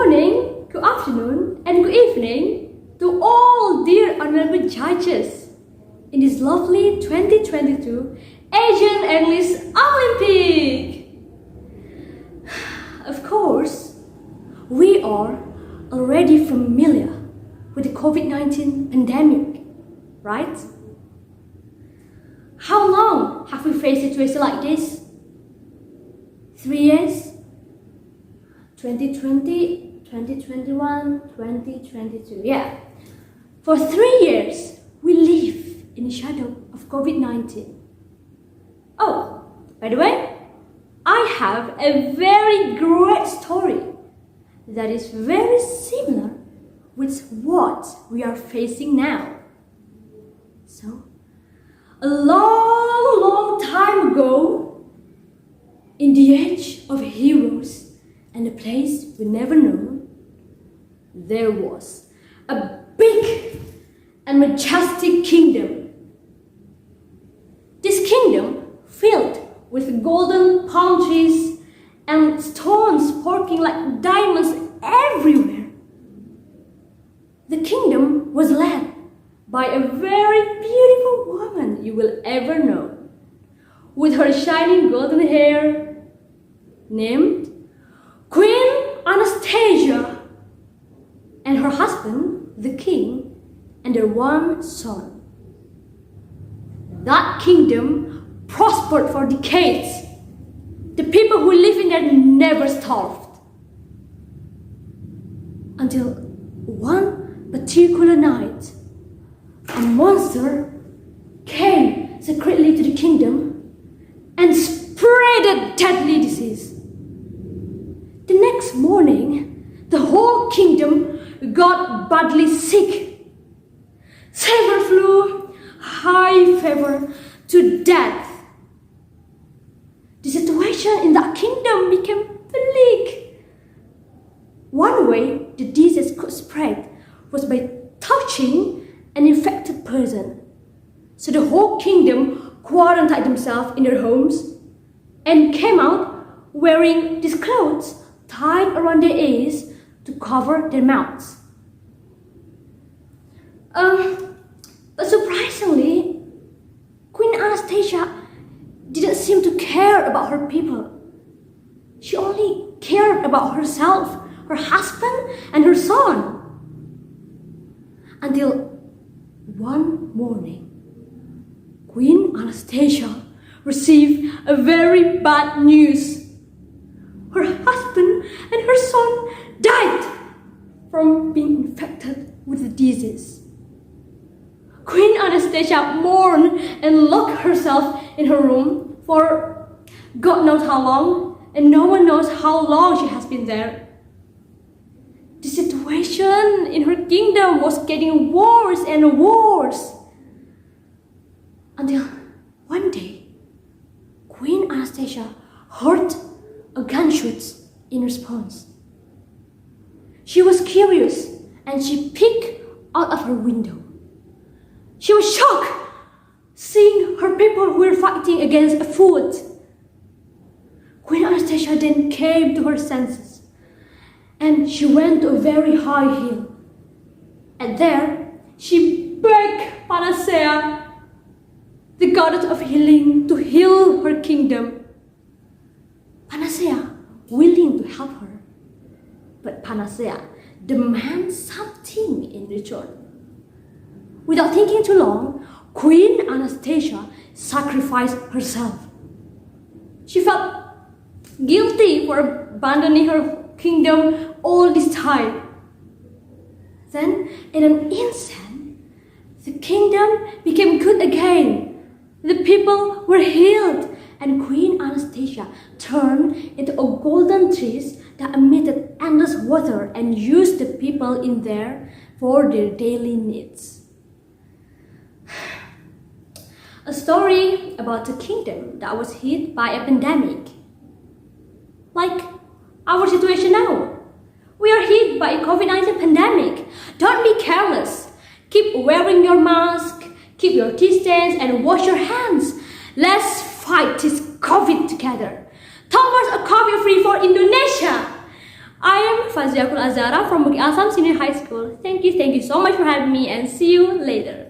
morning, good afternoon, and good evening to all dear honorable judges in this lovely 2022 Asian English Olympic. Of course, we are already familiar with the COVID-19 pandemic, right? How long have we faced a situation like this? 3 years? 2020, 2021, 2022. Yeah. For 3 years, we live in the shadow of COVID-19. Oh, by the way, I have a very great story that is very similar with what we are facing now. So, a long time ago, in the age of heroes and a place we never known, there was a big and majestic kingdom. This kingdom filled with golden palm trees and stones sparkling like diamonds everywhere. The kingdom was led by a very beautiful woman you will ever know, with her shining golden hair, named Queen Anastasia, and her husband, the king, and their one son. That kingdom prospered for decades. The people who lived in there never starved. Until one particular night, a monster came secretly to the kingdom and spread a deadly disease. The next morning, the whole kingdom got badly sick. Several flew, high fever, to death. The situation in that kingdom became bleak. One way the disease could spread was by touching an infected person. So the whole kingdom quarantined themselves in their homes and came out wearing these clothes tied around their ears to cover their mouths. But surprisingly, Queen Anastasia didn't seem to care about her people. She only cared about herself, her husband, and her son. Until one morning, Queen Anastasia received a very bad news. Her husband and her son died from being infected with the disease. Queen Anastasia mourned and locked herself in her room for God knows how long, and no one knows how long she has been there. The situation in her kingdom was getting worse and worse. Until one day, Queen Anastasia heard a gunshot in response. She was curious and she peeked out of her window. She was shocked seeing her people who were fighting against a foot. Queen Anastasia then came to her senses and she went to a very high hill. And there she begged Panacea, the goddess of healing, to heal her kingdom. Panacea willing to help her, but Panacea demands something in return. Without thinking too long, Queen Anastasia sacrificed herself. She felt guilty for abandoning her kingdom all this time. Then, in an instant, the kingdom became good again. The people were healed, and Queen Anastasia turned into a golden tree that emitted endless water and used the people in there for their daily needs. A story about a kingdom that was hit by a pandemic. Like our situation now. We are hit by a COVID-19 pandemic. Don't be careless. Keep wearing your mask, keep your distance, and wash your hands. Let's fight this COVID together. Towards a COVID-free for Indonesia. I am Fazhia Khusnul Azzahra from Bukit Asam Senior High School. Thank you so much for having me and see you later.